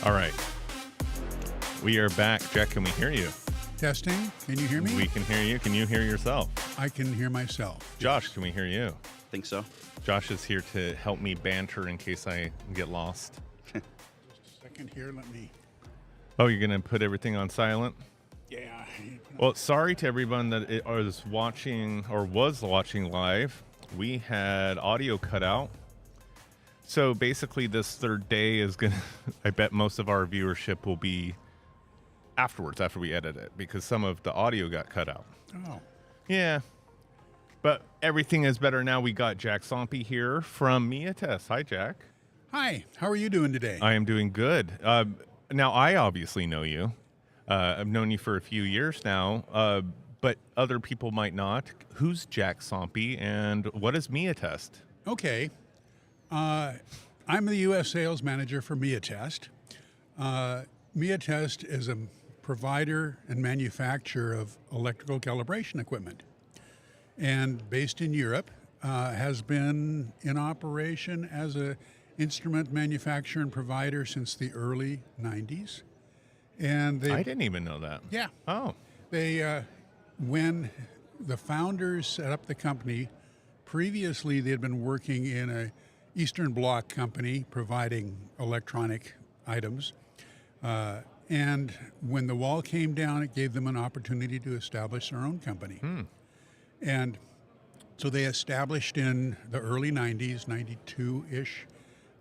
All right. We are back. Jack, can we hear you? Testing. Can you hear me? We can hear you. Can you hear yourself? I can hear myself. Josh, can we hear you? Think so. Josh is here to help me banter in case I get lost. Just a second here. Let me. Oh, you're going to put everything on silent? Yeah. Well, sorry to everyone that was watching or was watching live. We had audio cut out. So basically this third day is going to, I bet most of our viewership will be afterwards, after we edit it, because some of the audio got cut out. Oh. Yeah. But everything is better now. We got Jack Sompy here from Mia Test. Hi, Jack. Hi. How are you doing today? I am doing good. Now, I obviously know you. I've known you for a few years now, but other people might not. Who's Jack Sompy and what is Mia Test? Okay. I'm the U.S. sales manager for Mia Test. Mia Test is a provider and manufacturer of electrical calibration equipment, and based in Europe, has been in operation as an instrument manufacturer and provider since the early 90s. And I didn't even know that. Yeah. Oh. They, when the founders set up the company, previously they had been working in a Eastern Bloc company providing electronic items. And when the wall came down, it gave them an opportunity to establish their own company. And so they established in the early 90s, 92-ish,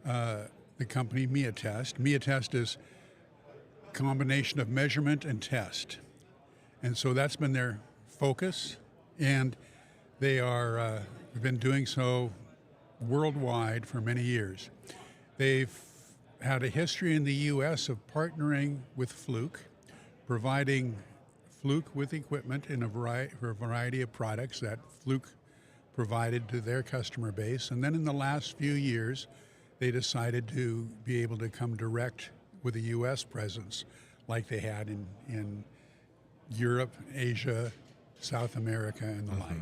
the company Mia Test. Mia Test is a combination of measurement and test. And so that's been their focus. And they are have been doing so worldwide for many years. They've had a history in the U.S. of partnering with Fluke, providing Fluke with equipment in for a variety of products that Fluke provided to their customer base. And then in the last few years, they decided to be able to come direct with a U.S. presence like they had in Europe, Asia, South America, and the like.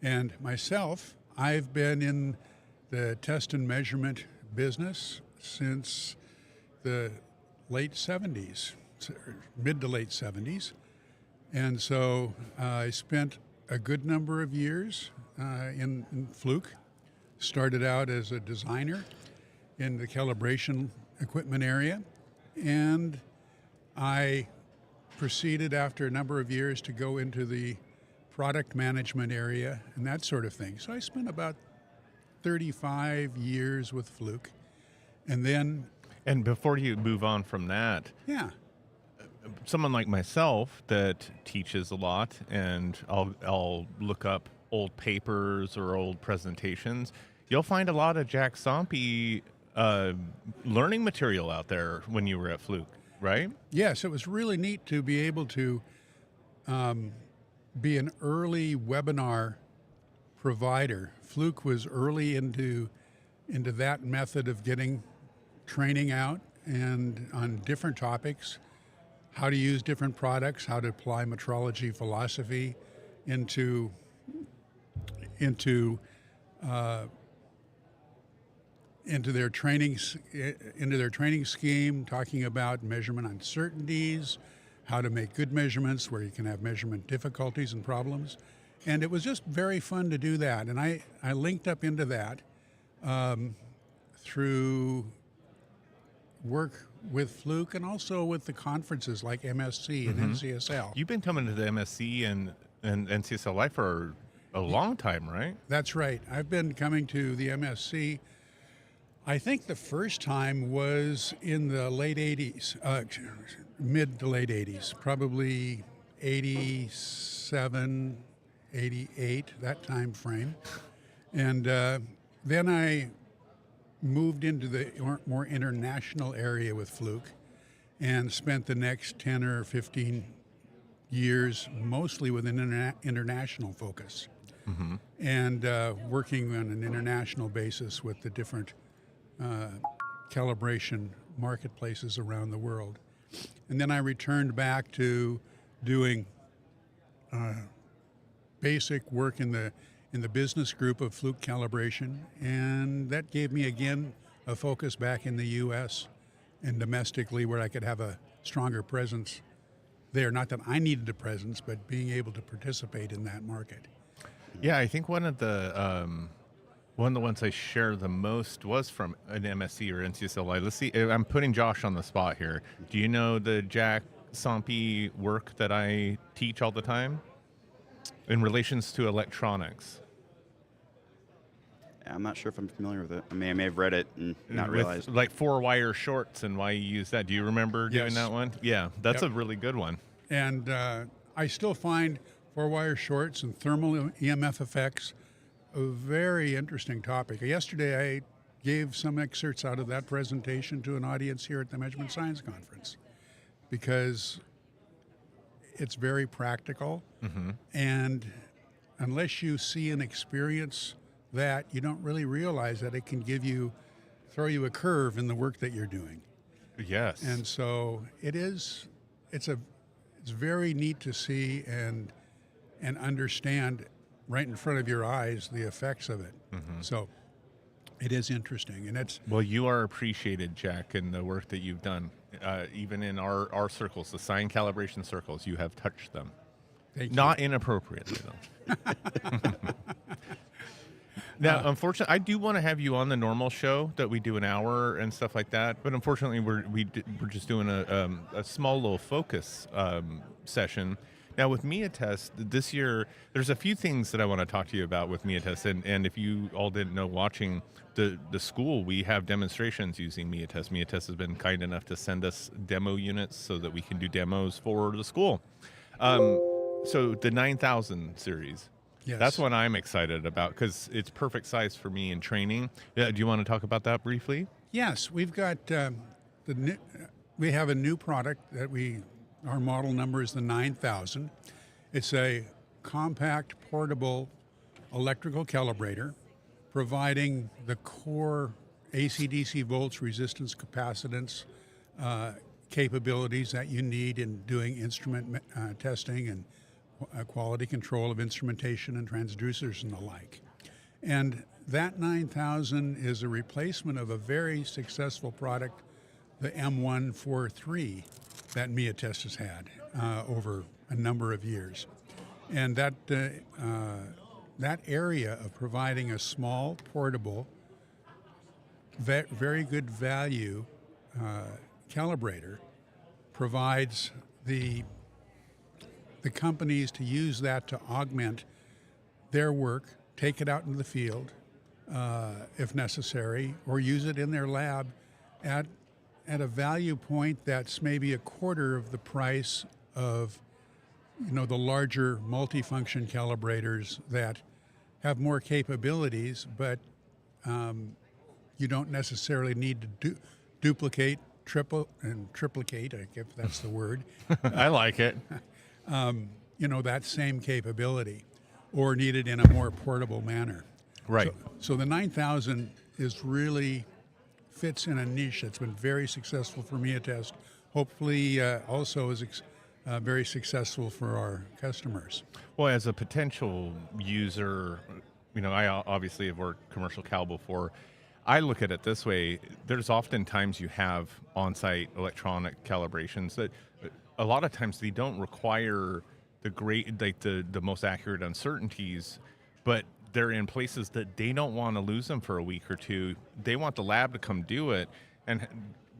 And myself, I've been in the test and measurement business since the late 70s, mid to late 70s. And so I spent a good number of years in Fluke. Started out as a designer in the calibration equipment area. And I proceeded after a number of years to go into the product management area and that sort of thing. So I spent about 35 years with Fluke. And then... And before you move on from that, yeah, someone like myself that teaches a lot, and I'll look up old papers or old presentations, you'll find a lot of Jack Sompy learning material out there when you were at Fluke, right? Yes, it was really neat to be able to be an early webinar provider. Fluke was early into that method of getting training out and on different topics, how to use different products, how to apply metrology philosophy into their training scheme, talking about measurement uncertainties, how to make good measurements where you can have measurement difficulties and problems. And it was just very fun to do that. And I linked up into that through work with Fluke and also with the conferences like MSC and NCSL. You've been coming to the MSC and NCSL for a long time, right? That's right. I've been coming to the MSC. I think the first time was in the late 80s, mid to late 80s, probably 87, 88, that time frame. And then I moved into the more international area with Fluke and spent the next 10 or 15 years mostly with an international focus and working on an international basis with the different calibration marketplaces around the world. And then I returned back to doing basic work in the business group of Fluke Calibration, and that gave me again a focus back in the U.S. and domestically where I could have a stronger presence there. Not that I needed a presence, but being able to participate in that market. Yeah, I think one of the ones I share the most was from an MSC or NCSLI. Let's see. I'm putting Josh on the spot here. Do you know the Jack Sompe work that I teach all the time in relations to electronics? I'm not sure if I'm familiar with it. I mean, I may have read it and not With, realized. like 4-wire shorts and why you use that. Do you remember doing Yes. that one? Yeah, that's Yep. a really good one. And I still find 4-wire shorts and thermal EMF effects a very interesting topic. Yesterday, I gave some excerpts out of that presentation to an audience here at the Measurement Science Conference because it's very practical. And unless you see and experience that, you don't really realize that it can throw you a curve in the work that you're doing. Yes. And so it's very neat to see and understand right in front of your eyes the effects of it. So it is interesting, and it's Well, you are appreciated, Jack, in the work that you've done. Even in our circles, the sign calibration circles, you have touched them. thank you. Not inappropriately, though. Now, unfortunately, I do want to have you on the normal show that we do an hour and stuff like that. But unfortunately, we're just doing a small little focus session. Now, with MiaTest, this year, there's a few things that I want to talk to you about with MiaTest. And if you all didn't know, watching the school, we have demonstrations using MiaTest. MiaTest has been kind enough to send us demo units so that we can do demos for the school. So the 9000 series. Yes. That's what I'm excited about because it's perfect size for me in training. Do you want to talk about that briefly? Yes, we've got we have a new product that our model number is the 9000. It's a compact, portable electrical calibrator providing the core AC/DC volts, resistance, capacitance capabilities that you need in doing instrument testing and quality control of instrumentation and transducers and the like. And that 9000 is a replacement of a very successful product, the M143, that MiaTest has had over a number of years. And that area of providing a small, portable, very good value calibrator provides the companies to use that to augment their work, take it out into the field if necessary, or use it in their lab at a value point that's maybe a quarter of the price of the larger multifunction calibrators that have more capabilities, but you don't necessarily need to duplicate, triplicate, if that's the word. I like it. That same capability, or needed in a more portable manner. Right. So the 9000 fits in a niche that's been very successful for MiaTest. Hopefully, also is very successful for our customers. Well, as a potential user, I obviously have worked commercial cal before. I look at it this way. There's often times you have on-site electronic calibrations that a lot of times they don't require the most accurate uncertainties, but they're in places that they don't want to lose them for a week or two. They want the lab to come do it, and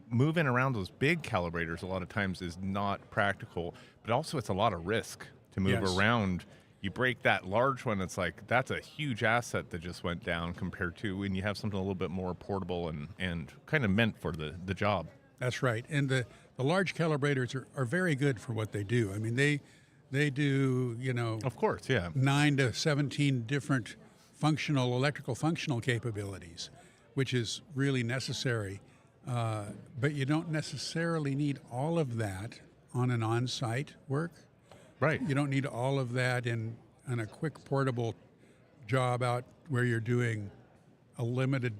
moving around those big calibrators a lot of times is not practical, but also it's a lot of risk to move Yes. around. You break that large one, it's like that's a huge asset that just went down compared to when you have something a little bit more portable and kind of meant for the job. That's right. And the large calibrators are very good for what they do. I mean, they do, Of course, yeah. 9 to 17 different electrical functional capabilities, which is really necessary. But you don't necessarily need all of that on an on-site work. Right. You don't need all of that in a quick portable job out where you're doing a limited,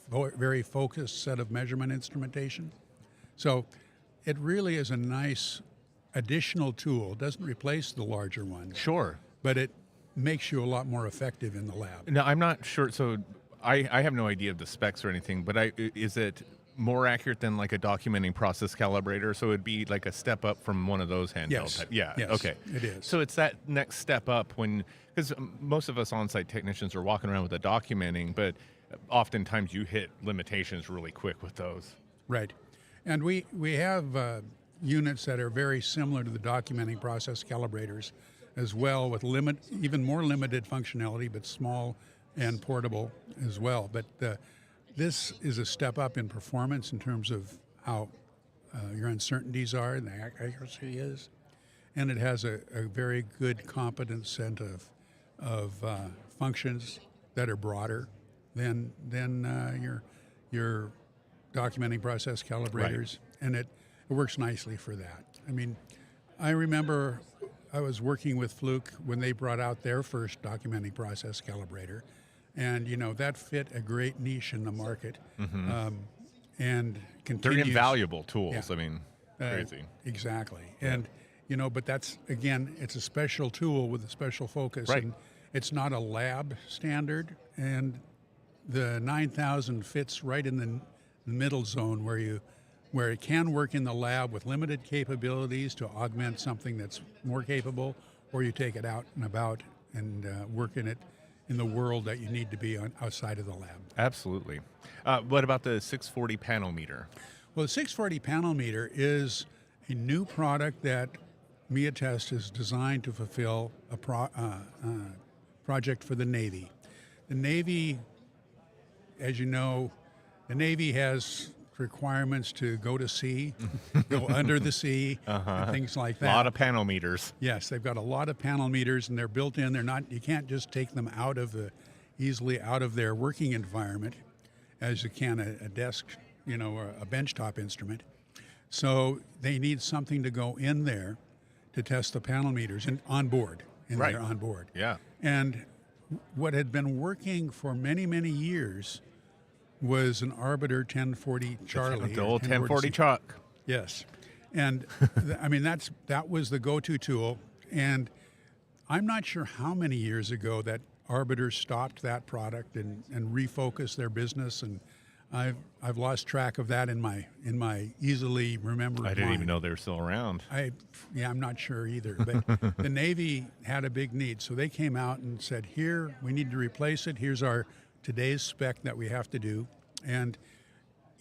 very focused set of measurement instrumentation. So it really is a nice additional tool. It doesn't replace the larger ones, Sure. but it makes you a lot more effective in the lab. Now, I'm not sure. So I have no idea of the specs or anything, but is it more accurate than like a documenting process calibrator? So it'd be like a step up from one of those handheld Yes. type. Yeah. Yes, Okay. it is. So it's that next step up when, because most of us on-site technicians are walking around with a documenting, but oftentimes you hit limitations really quick with those. Right. And we have units that are very similar to the documenting process calibrators as well, with even more limited functionality, but small and portable as well. But this is a step up in performance in terms of how your uncertainties are and the accuracy is. And it has a very good, competent set of functions that are broader than your documenting process calibrators, and it works nicely for that. I mean, I remember I was working with Fluke when they brought out their first documenting process calibrator, and that fit a great niche in the market, and continues. They're invaluable tools. Yeah. I mean, crazy. Exactly, and but that's, again, it's a special tool with a special focus, Right. and it's not a lab standard, and the 9000 fits right in the middle zone where it can work in the lab with limited capabilities to augment something that's more capable, or you take it out and about and work in it in the world that you need to be on outside of the lab. Absolutely. What about the 640 panel meter? Well, the 640 panel meter is a new product that Miatest is designed to fulfill a project for the Navy. The Navy, as you know, the Navy has requirements to go to sea, go under the sea, and things like that. A lot of panel meters. Yes, they've got a lot of panel meters, and they're built in. They're not. You can't just take them easily out of their working environment, as you can a desk, or a benchtop instrument. So they need something to go in there to test the panel meters and on board. Right. There on board. Yeah. And what had been working for many, many years was an Arbiter 1040 Charlie. The old 1040 C. Chuck. Yes. And I mean, that was the go-to tool. And I'm not sure how many years ago that Arbiter stopped that product and refocused their business. And I've lost track of that in my easily remembered I didn't mind. even know they were still around. I'm not sure either. But the Navy had a big need. So they came out and said, here, we need to replace it. Here's our today's spec that we have to do. And,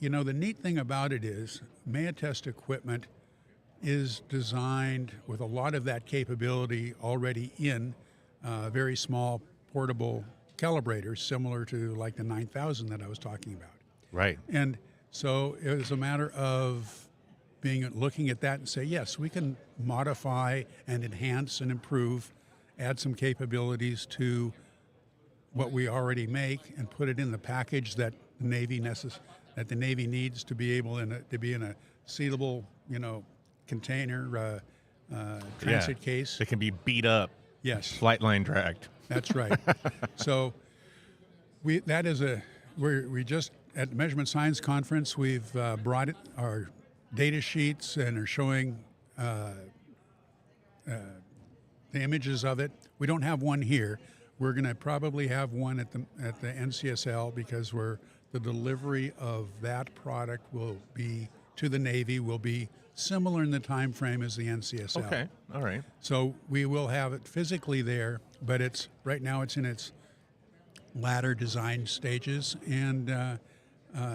the neat thing about it is Miatest equipment is designed with a lot of that capability already in very small portable calibrators, similar to like the 9000 that I was talking about. Right. And so it was a matter of looking at that and say, yes, we can modify and enhance and improve, add some capabilities to what we already make and put it in the package that the Navy needs to be able to be in a sealable, container transit case. It can be beat up. Yes, Flight line dragged. that's right. So we just at the Measurement Science Conference, we've brought our data sheets and are showing the images of it. We don't have one here. We're going to probably have one at the NCSL because the delivery of that product will be to the Navy will be similar in the time frame as the NCSL. Okay, all right. So we will have it physically there, but right now it's in its latter design stages, and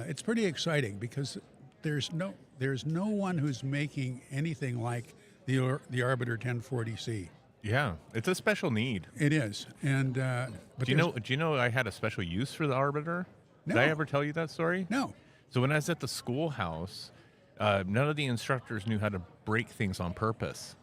it's pretty exciting because there's no one who's making anything like the Arbiter 1040C. Yeah, it's a special need. It is, and but Do you know I had a special use for the Arbiter? Did No. I ever tell you that story? No. So when I was at the schoolhouse, none of the instructors knew how to break things on purpose,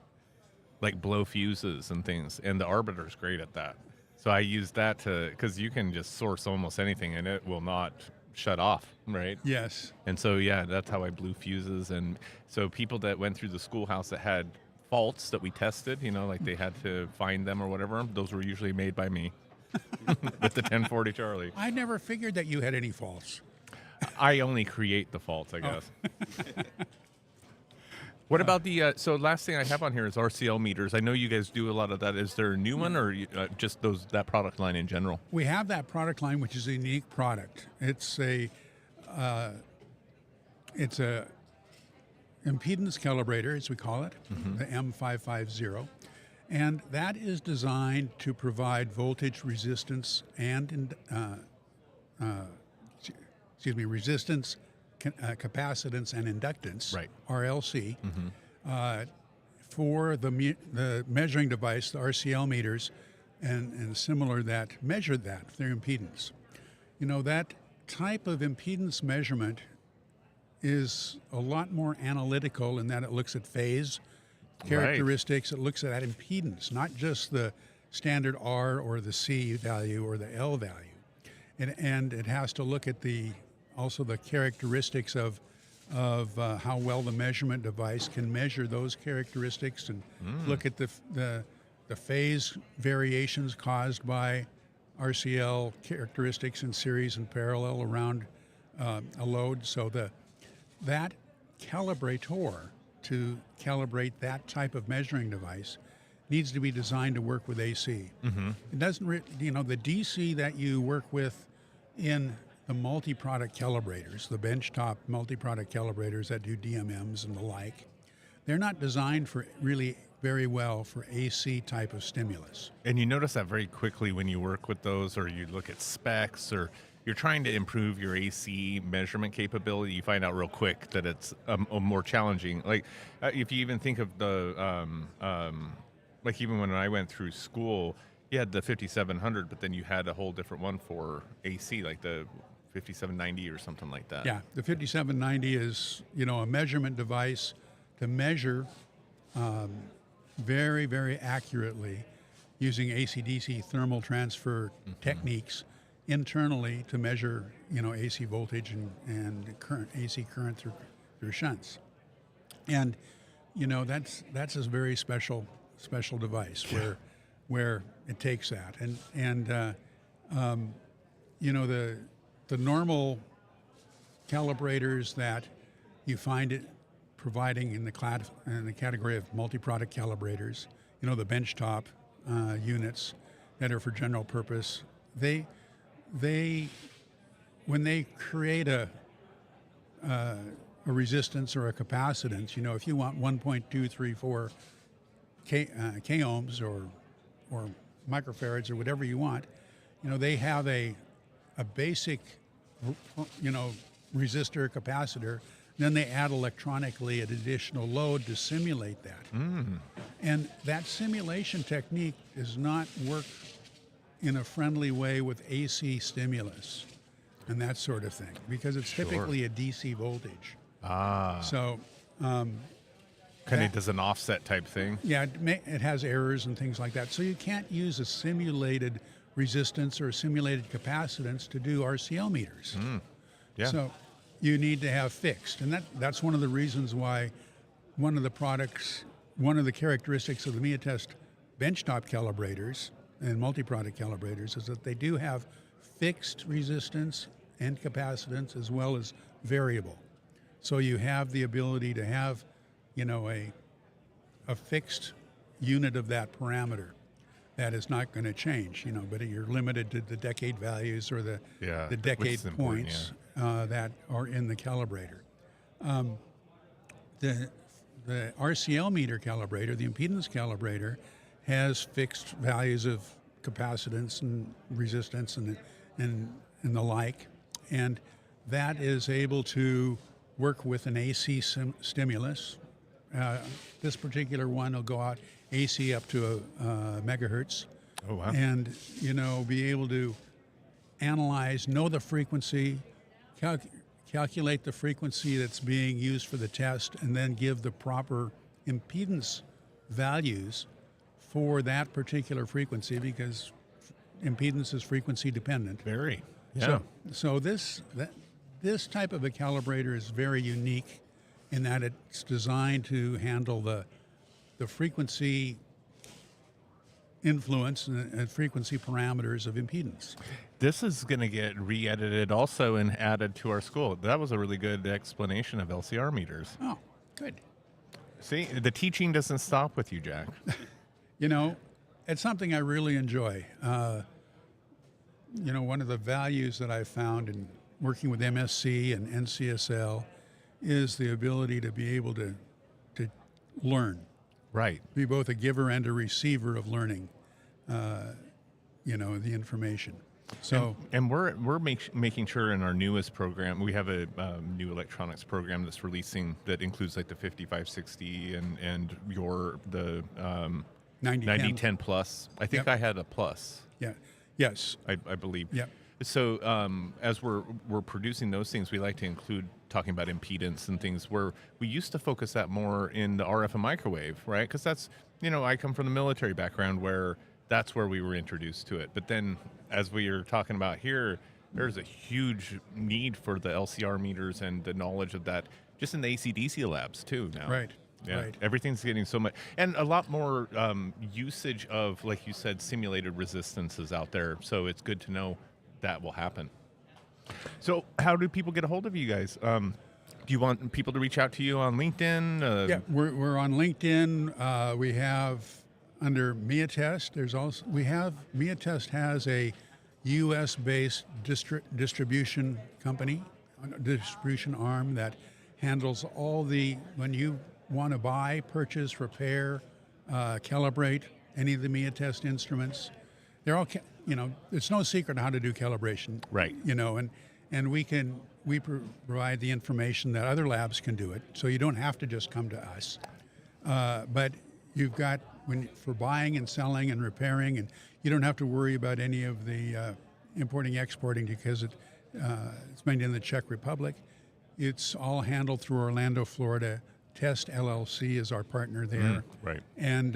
like blow fuses and things. And the Arbiter's great at that. So I used that because you can just source almost anything and it will not shut off, right? Yes. And so, yeah, that's how I blew fuses. And so people that went through the schoolhouse that had faults that we tested, like they had to find them or whatever, those were usually made by me with the 1040 Charlie. I never figured that you had any faults. I only create the faults, I guess. What about the, so last thing I have on here is RCL meters. I know you guys do a lot of that. Is there a new one or just that product line in general? We have that product line, which is a unique product. It's it's a impedance calibrator, as we call it, the M550, and that is designed to provide voltage resistance and resistance, capacitance, and inductance, Right. RLC, for the measuring device, the RCL meters, and similar that measure that, their impedance. You know, that type of impedance measurement is a lot more analytical in that it looks at phase characteristics, it looks at that impedance, not just the standard R or the C value or the L value. And it has to look at also the characteristics of how well the measurement device can measure those characteristics and look at the phase variations caused by RCL characteristics in series and parallel around a load. So that calibrator to calibrate that type of measuring device needs to be designed to work with AC. It doesn't, the DC that you work with in the multi-product calibrators, the benchtop multi-product calibrators that do DMMs and the like, they're not designed for really very well for AC type of stimulus. And you notice that very quickly when you work with those, or you look at specs, or you're trying to improve your AC measurement capability, you find out real quick that it's a more challenging. Like if you even think of the, like even when I went through school, you had the 5700, but then you had a whole different one for AC, like the 5790 or something like that. Yeah, the 5790 is, a measurement device to measure very, very accurately using AC/DC thermal transfer techniques internally to measure, AC voltage and current, AC current through shunts. And, that's a very special device where it takes that. And the normal calibrators that you find it providing in the category of multi-product calibrators, the benchtop units that are for general purpose, they when they create a resistance or a capacitance, if you want 1.234 k ohms or microfarads or whatever you want, they have a basic resistor, capacitor. Then they add electronically an additional load to simulate that. And that simulation technique does not work in a friendly way with AC stimulus and that sort of thing, because it's typically a DC voltage. So kind of does an offset type thing. Yeah, it has errors and things like that. So you can't use a simulated resistance or a simulated capacitance to do RCL meters. Yeah. So you need to have fixed. And that's one of the reasons why one of the characteristics of the MiaTest benchtop calibrators and multi-product calibrators is that they do have fixed resistance and capacitance as well as variable. So you have the ability to have, a fixed unit of that parameter that is not going to change, but you're limited to the decade values or the decade points that are in the calibrator. The RCL meter calibrator, the impedance calibrator, has fixed values of capacitance and resistance and the like, and that is able to work with an AC stimulus. This particular one will go out AC up to a megahertz. Oh, wow. And, be able to analyze, know the frequency, calculate the frequency that's being used for the test, and then give the proper impedance values for that particular frequency, because impedance is frequency dependent. Very. Yeah. So this type of a calibrator is very unique in that it's designed to handle the frequency influence and frequency parameters of impedance. This is going to get re-edited also and added to our school. That was a really good explanation of LCR meters. Oh, good. See, the teaching doesn't stop with you, Jack. It's something I really enjoy. One of the values that I've found in working with MSC and NCSL is the ability to be able to learn, Right. be both a giver and a receiver of learning, the information. So And we're making sure in our newest program, we have a new electronics program that's releasing that includes like the 5560 and the 9010 plus. I think Yep. I had a plus. yeah, yes, I believe. yeah, So as we're producing those things, we like to include talking about impedance and things where we used to focus that more in the RF and microwave, right? Because that's, I come from the military background where that's where we were introduced to it. But then as we are talking about here, there's a huge need for the LCR meters and the knowledge of that just in the AC/DC labs too now. right, Yeah, right. everything's getting so much, and a lot more usage of, like you said, simulated resistances out there. So it's good to know that will happen. So how do people get a hold of you guys? Do you want people to reach out to you on LinkedIn? Yeah, we're on LinkedIn. We have under MiaTest. MiaTest has a U.S.-based distribution company, distribution arm that handles all when you want to buy, purchase, repair, calibrate any of the MiaTest instruments. They're all, it's no secret how to do calibration. Right. And we provide the information that other labs can do it, so you don't have to just come to us. But you've got, for buying and selling and repairing, and you don't have to worry about any of the importing, exporting, because it's made in the Czech Republic. It's all handled through Orlando, Florida. Test LLC is our partner there. Right. And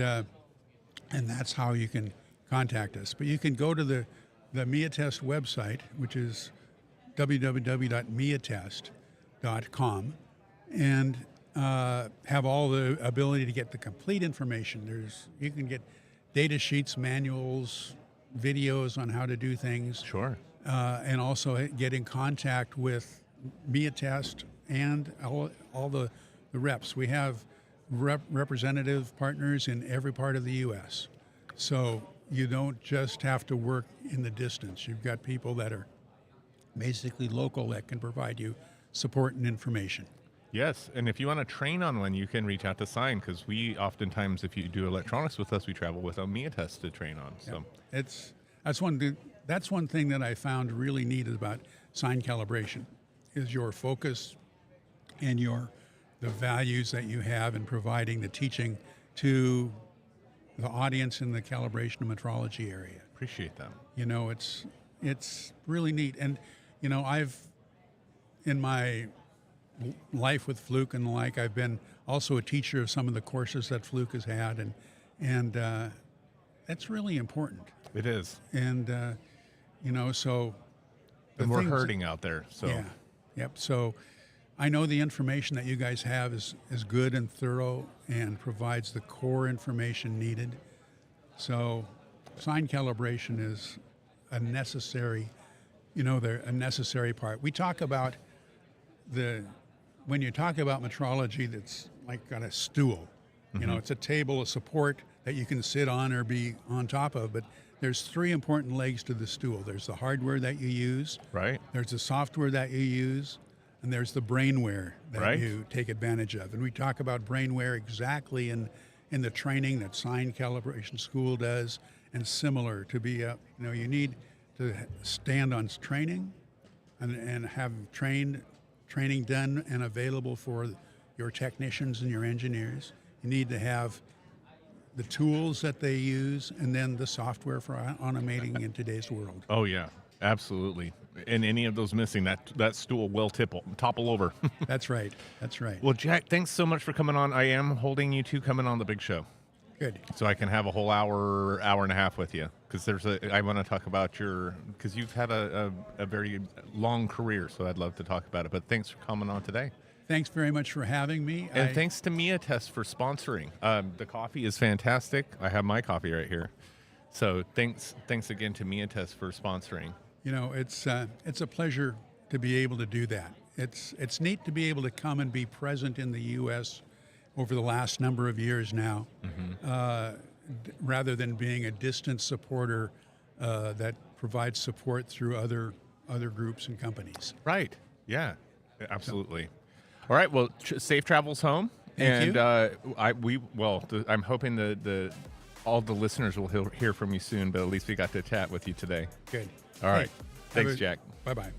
that's how you can contact us. But you can go to the MiaTest website, which is www.miatest.com, and have all the ability to get the complete information. You can get data sheets, manuals, videos on how to do things. Sure. And also get in contact with MiaTest and all the reps. We have representative partners in every part of the U.S. So you don't just have to work in the distance. You've got people that are basically local that can provide you support and information. Yes, and if you want to train on one, you can reach out to Sign, because we oftentimes, if you do electronics with us, we travel with a MiaTest to train on. So That's one thing that I found really neat about Sign calibration is your focus and the values that you have in providing the teaching to the audience in the calibration and metrology area. appreciate that. It's really neat. And, I've, in my life with Fluke and the like, I've been also a teacher of some of the courses that Fluke has had, and that's really important. It is. And, so... And we're hurting out there. So Yeah, yep. So I know the information that you guys have is good and thorough and provides the core information needed. So sign calibration is a necessary, they're a necessary part. We talk about when you talk about metrology, that's like on a stool. It's a table of support that you can sit on or be on top of, but there's three important legs to the stool. There's the hardware that you use, right. there's the software that you use, and there's the brainware that Right. you take advantage of. And we talk about brainware exactly in the training that Sign Calibration School does, and similar to be you need to stand on training and have training done and available for your technicians and your engineers. You need to have the tools that they use, and then the software for automating in today's world. Oh yeah, absolutely. And any of those missing, that stool will topple over. That's right. That's right. Well, Jack, thanks so much for coming on. I am holding you two coming on the big show, Good. so I can have a whole hour and a half with you. Because I want to talk about because you've had a very long career, so I'd love to talk about it. But thanks for coming on today. Thanks very much for having me. And thanks to MiaTest for sponsoring. The coffee is fantastic. I have my coffee right here. So thanks again to MiaTest for sponsoring. It's a pleasure to be able to do that. It's neat to be able to come and be present in the U.S. over the last number of years now, rather than being a distant supporter that provides support through other groups and companies. Right. Yeah, absolutely. All right. Well, safe travels home. Thank you. I'm hoping all the listeners will hear from you soon, but at least we got to chat with you today. Good. All right. Thanks, Jack. Bye-bye.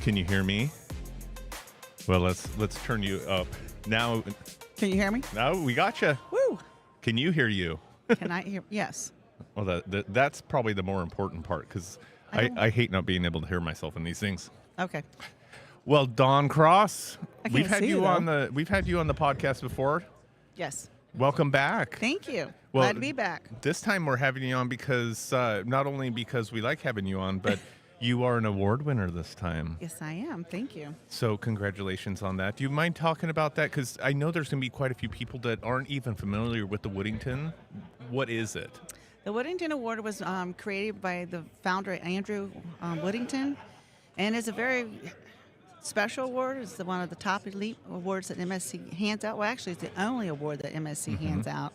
Can you hear me? Well, let's turn you up. Now Can you hear me? we got you. Woo! Can you hear you? Can I hear? Yes. Well, that's probably the more important part because I hate not being able to hear myself in these things. Okay. Well, Dawn Cross, I we've can't had see you you, on though. we've had you on the podcast before. Yes. Welcome back. Thank you. Well, Glad to be back. This time we're having you on because not only because we like having you on, but you are an award winner this time. Yes, I am. Thank you. So congratulations on that. Do you mind talking about that? Because I know there's going to be quite a few people that aren't even familiar with the Woodington. What is it? The Woodington Award was created by the founder, Andrew Woodington, and it's a very special award. It's one of the top elite awards that MSC hands out. Well, actually, it's the only award that MSC hands out.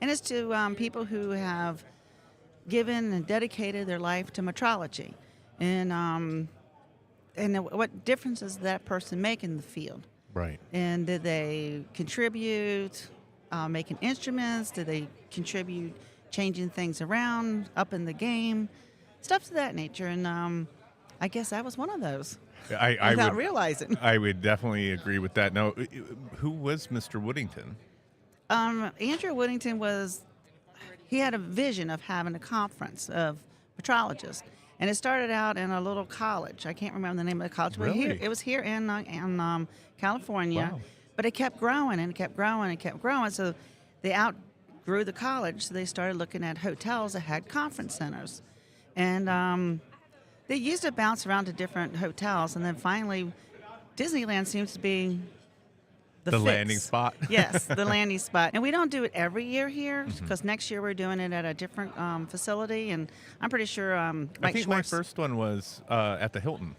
And it's to people who have given and dedicated their life to metrology. And what difference does that person make in the field? Right. And did they contribute making instruments? Did they contribute changing things around, up in the game? Stuff to that nature. And I guess I was one of those I without would, realizing. I would definitely agree with that. Now, who was Mr. Woodington? Andrew Woodington he had a vision of having a conference of metrologists. And it started out in a little college. I can't remember the name of the college. But Really? it was here in California. Wow. But it kept growing and it kept growing and kept growing. So they outgrew the college. So they started looking at hotels that had conference centers. And they used to bounce around to different hotels. And then finally, Disneyland seems to be the fix. landing spot. Yes, the landing spot. And we don't do it every year here because next year we're doing it at a different facility. And I'm pretty sure I Mike think Schwartz. my first one was at the Hilton.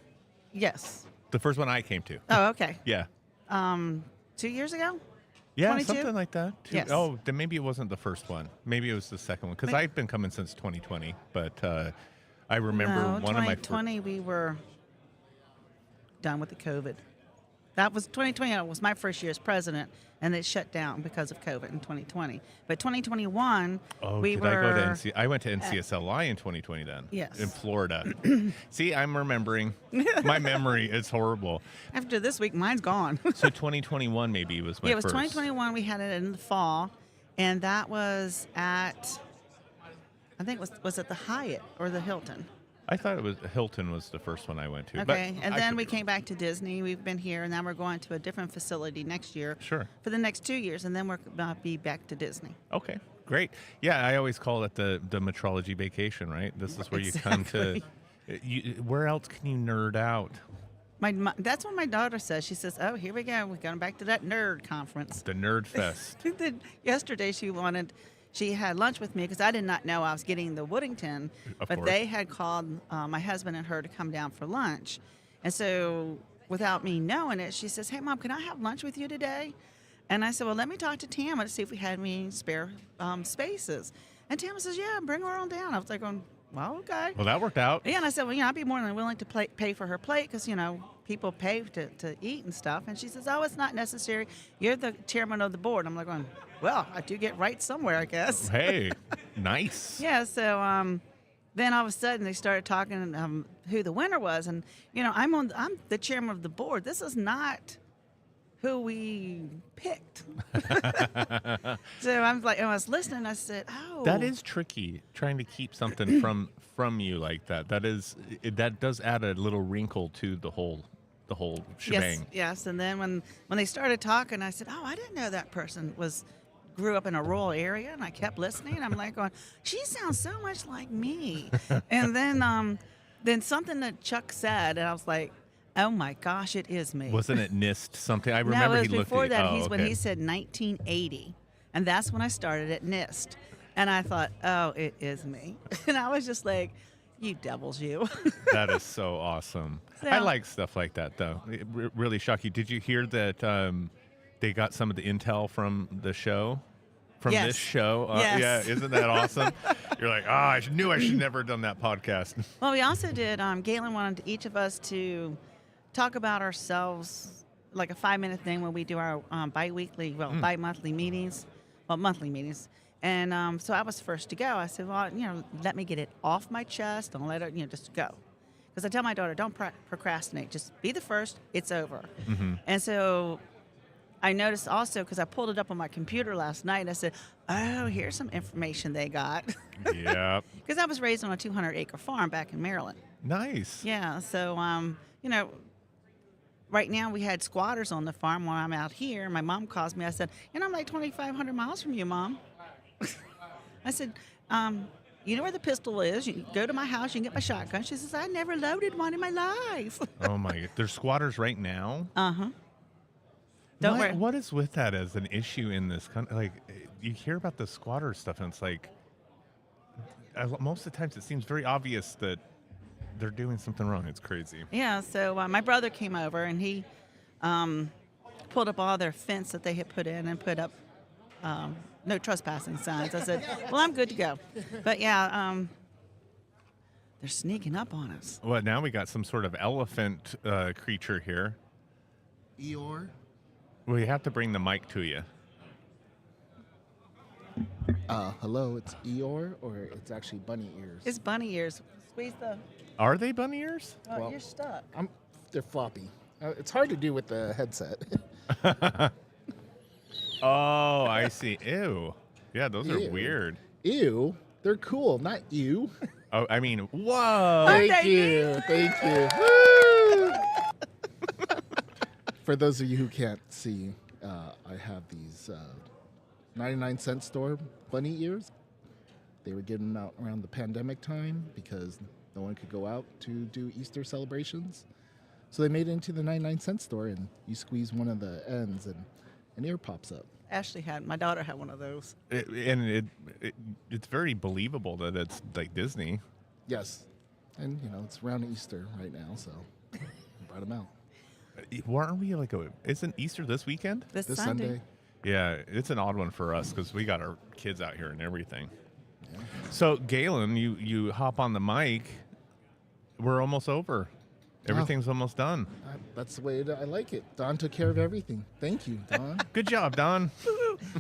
Yes. The first one I came to. Oh, okay. Yeah. 2 years ago? Yeah, 22? something like that. Yes. Oh, then maybe it wasn't the first one. Maybe it was the second one because I've been coming since 2020. But I remember No, one of my 2020 we were done with the COVID. That was 2020. It was my first year as president, and it shut down because of COVID in 2020. But 2021, we did were. I go to NC? I went to NCSLI in 2020 then. Yes. In Florida. See, I'm remembering. My memory is horrible. After this week, mine's gone. So 2021 maybe was my Yeah, it was first. 2021. We had it in the fall, and that was at, I think was it the Hyatt or the Hilton? I thought it was Hilton was the first one I went to. Okay, but and I then could we be came back to Disney. We've been here, and now we're going to a different facility next year. Sure. For the next 2 years, and then we're going to be back to Disney. Okay, great. Yeah, I always call it the metrology vacation, right? This is where you come to. Where else can you nerd out? That's what my daughter says. She says, "Oh, here we go. We're going back to that nerd conference." The Nerd Fest. Yesterday, she had lunch with me because I did not know I was getting the Woodington, Of but course. they had called my husband and her to come down for lunch. And so without me knowing it, she says, "Hey, Mom, can I have lunch with you today?" And I said, "Well, let me talk to Tama to see if we had any spare spaces." And Tama says, "Yeah, bring her on down." I was like, "Well, okay." Well, that worked out. Yeah, and I said, "Well, I'd be more than willing to pay for her plate because, people pay to eat and stuff." And she says, "Oh, it's not necessary. You're the chairman of the board." I'm like, well, I do get right somewhere, I guess. Hey, nice. Yeah, so then all of a sudden they started talking who the winner was. And, I'm the chairman of the board. This is not who we picked. So I'm like, I was listening. I said, "Oh, That is tricky, trying to keep something from you like that. That does add a little wrinkle to the whole shebang. Yes. And then when they started talking, I said, "Oh, I didn't know that person grew up in a rural area." And I kept listening. I'm like going, "She sounds so much like me." And then something that Chuck said, and I was like, "Oh my gosh, it is me." Wasn't it NIST something? I No, remember it was he looked before at that. you. When he said 1980, and that's when I started at NIST. And I thought, "Oh, it is me." And I was just like, "You devils, you." That is so awesome. So- I like stuff like that, though. It really shock you. Did you hear that they got some of the intel from the show? From Yes. this show? Yes. Yeah, isn't that awesome? You're like, I knew I should never have done that podcast. Well, we also did, Galen wanted each of us to talk about ourselves, like a 5-minute thing when we do our bi-monthly meetings, monthly meetings. And so I was first to go. I said, "Well, let me get it off my chest and let it, just go." Because I tell my daughter, don't procrastinate. Just be the first. It's over. Mm-hmm. And so I noticed also, because I pulled it up on my computer last night, I said, oh, here's some information they got. Yeah. Because I was raised on a 200-acre farm back in Maryland. Nice. Yeah, so, right now we had squatters on the farm while I'm out here. My mom calls me. I said, I'm like 2,500 miles from you, Mom. I said, you know where the pistol is. You can go to my house. You can get my shotgun. She says, I never loaded one in my life. Oh, my. There's squatters right now? Uh-huh. Don't worry. What is with that as an issue in this country? Like, you hear about the squatter stuff, and it's like, most of the times it seems very obvious that they're doing something wrong. It's crazy. Yeah, so my brother came over, and he pulled up all their fence that they had put in and put up no trespassing signs. I said, well, I'm good to go. But, yeah, they're sneaking up on us. Well, now we got some sort of elephant creature here. Eeyore? We have to bring the mic to you. Hello, it's Eeyore, or it's actually bunny ears? It's bunny ears. Squeeze the... Are they bunny ears? Oh, Well, you're stuck. They're floppy. It's hard to do with the headset. Oh, I see. Ew. Yeah, those are Ew. weird. Ew, they're cool, not you. Oh, I mean, whoa. Thank you. Woo! For those of you who can't see, I have these 99-cent store bunny ears. They were given out around the pandemic time because no one could go out to do Easter celebrations. So they made it into the 99-cent store, and you squeeze one of the ends, and an ear pops up. My daughter had one of those. It's very believable that it's like Disney. Yes. And, it's around Easter right now, so I brought them out. Weren't we isn't Easter this weekend? This This Sunday. Sunday. Yeah, it's an odd one for us because we got our kids out here and everything. Yeah. So, Galen, you hop on the mic. We're almost over. Everything's almost done. That's the way I like it. Don took care of everything. Thank you, Don. Good job, Don.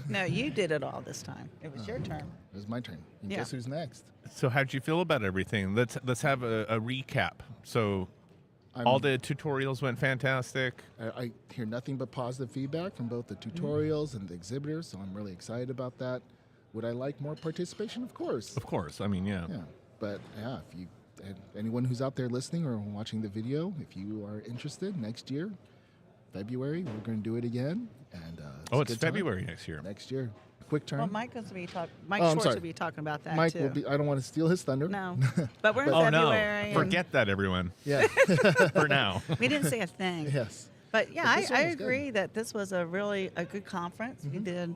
No, you did it all this time. It was your turn. It was my turn. And Yeah. guess who's next? So, how'd you feel about everything? Let's have a recap. So, all the tutorials went fantastic. I hear nothing but positive feedback from both the tutorials and the exhibitors, so I'm really excited about that. Would I like more participation? Of course. Of course. I mean, yeah. Yeah. But yeah, if you anyone who's out there listening or watching the video, if you are interested, next year, February, we're going to do it again. And It's a good time. February next year. Next year. Quick turn. Well, Mike Schwartz sorry. will be talking about that Mike too. will be. I don't want to steal his thunder. No, but we're in Oh, February. no. and Forget that, everyone. Yeah. For now. We didn't say a thing. Yes. But yeah, But this I one was good. agree that this was a good conference. We did.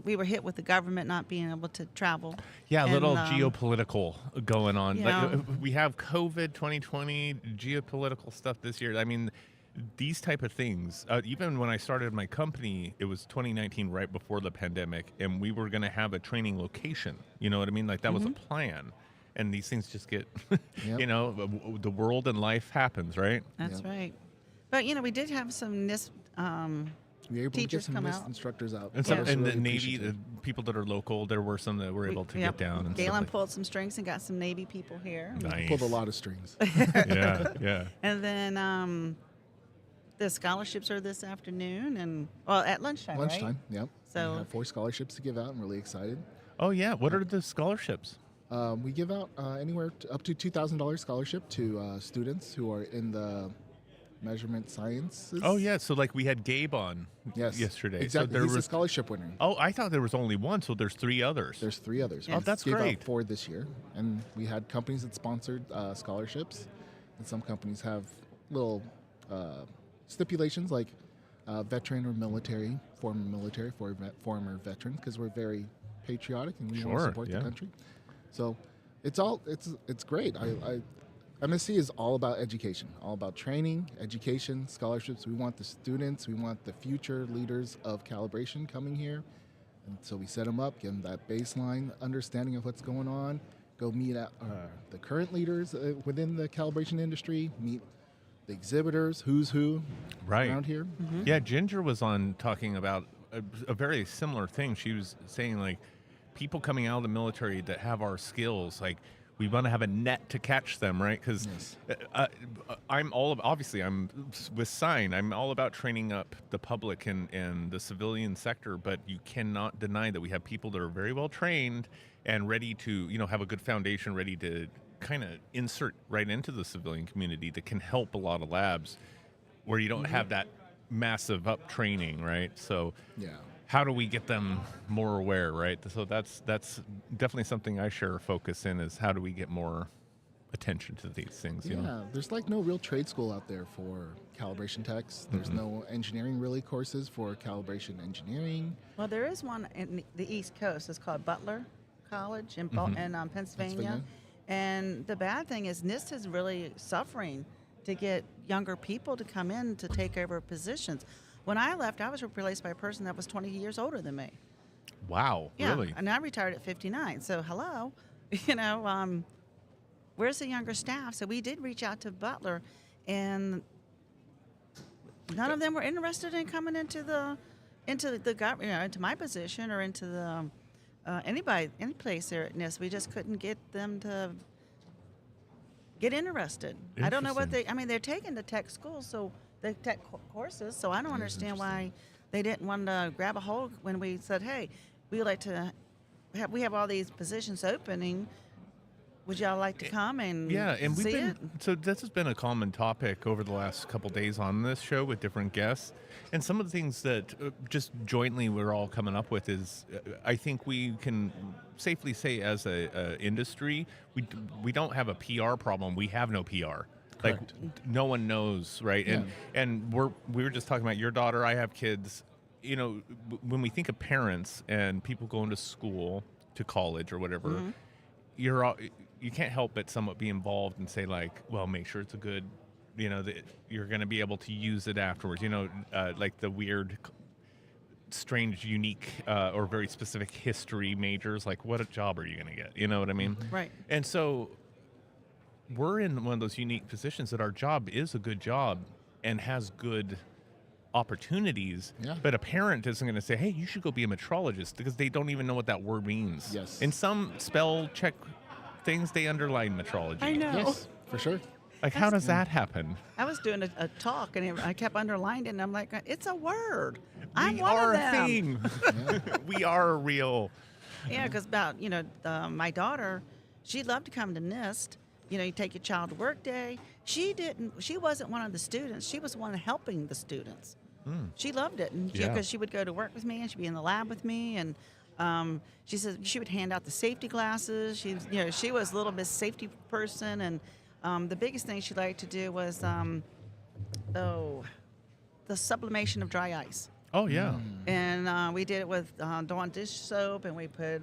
We were hit with the government not being able to travel. Yeah, a And, little geopolitical going on. you Like, know. we have COVID 2020, geopolitical stuff this year. I mean, these type of things, even when I started my company, it was 2019, right before the pandemic, and we were going to have a training location. You know what I mean? Like, that was a plan. And these things just get, Yep. the world and life happens, right? That's Yep. right. But we did have some We were able teachers to get come some NIST out. instructors out. And, So I some, was and really the Navy, appreciative. the people that are local, there were some that were able to Yep. get down. And Galen stuff pulled some strings and got some Navy people here. like, nice. Pulled a lot of strings. Yeah. And then the scholarships are this afternoon and at lunchtime. Lunchtime. Right? Yep. So- we have 4 scholarships to give out. I'm really excited. Oh, yeah. What are the scholarships? We give out anywhere up to $2,000 scholarship to students who are in the measurement sciences. Oh, yeah. So, like, we had Gabe on Yes. yesterday. Exactly. So there He's a was. scholarship winner. Oh, I thought there was only one. So there's 3 others. There's 3 others. Oh, We that's gave great. out 4 this year, and we had companies that sponsored scholarships, and some companies have little stipulations like veteran or military, former veterans, because we're very patriotic and we want Sure, to support yeah. the country. So it's great. MSC is all about education, all about training, education, scholarships. We want the students, we want the future leaders of calibration coming here. And so we set them up, give them that baseline understanding of what's going on, go meet the current leaders within the calibration industry, meet the exhibitors, who's who Right. around here. Yeah, Ginger was on talking about a very similar thing. She was saying, like, people coming out of the military that have our skills, like, we want to have a net to catch them, right? Because Yes. obviously I'm with sign. I'm all about training up the public and the civilian sector, but you cannot deny that we have people that are very well trained and ready to, have a good foundation, ready to kind of insert right into the civilian community that can help a lot of labs where you don't have that massive up training, right? So Yeah. how do we get them more aware, right? So that's definitely something I share a focus in, is how do we get more attention to these things, you know? Yeah, there's like no real trade school out there for calibration techs. There's no engineering really courses for calibration engineering. Well, there is one in the East Coast. It's called Butler College in, in Pennsylvania. Pennsylvania. And the bad thing is NIST is really suffering to get younger people to come in to take over positions. When I left, I was replaced by a person that was 20 years older than me. Wow, Yeah, really? and I retired at 59. So hello, where's the younger staff? So we did reach out to Butler, and none of them were interested in coming into the government, into my position or into the any place there at NIST. We just couldn't get them to get interested. I don't know what they're taking the tech schools, so the tech courses, so I don't understand why they didn't want to grab a hold when we said, hey, we would like to we have all these positions opening. Would y'all like to come and and see it? So this has been a common topic over the last couple days on this show with different guests, and some of the things that just jointly we're all coming up with is, I think we can safely say as a industry, we don't have a PR problem. We have no PR. Like no one knows, right? Yeah. And we were just talking about your daughter. I have kids. When we think of parents and people going to school, to college or whatever, you can't help but somewhat be involved and say like, well, make sure it's a good, that you're going to be able to use it afterwards. Like the weird, strange, unique, or very specific history majors. Like, what a job are you going to get? You know what I mean? Right. And so we're in one of those unique positions that our job is a good job and has good opportunities, but a parent isn't going to say, hey, you should go be a metrologist, because they don't even know what that word means. Yes. In some spell check things, they underline metrology. I know. Yes, for sure. Like, how does that happen? I was doing a talk, and I kept underlining it, and I'm like, it's a word. I'm We one are of a them. thing. We are real. Yeah, because my daughter, she loved to come to NIST. You take your child to work day. She wasn't one of the students. She was one helping the students. She loved it, and because she would go to work with me, and she'd be in the lab with me, and she said she would hand out the safety glasses. She was a little bit safety person, and the biggest thing she liked to do was the sublimation of dry ice. Oh, yeah. And we did it with Dawn dish soap, and we put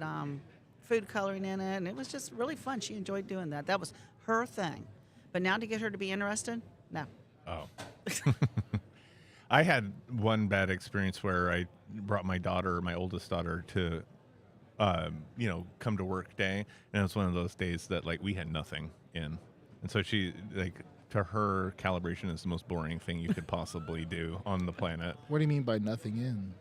food coloring in it, and it was just really fun. She enjoyed doing that. That was her thing. But now to get her to be interested, no. Oh. I had one bad experience where I brought my oldest daughter to, come to work day. And it was one of those days that, like, we had nothing in. And so she, like, to her, calibration is the most boring thing you could possibly do on the planet. What do you mean by nothing in?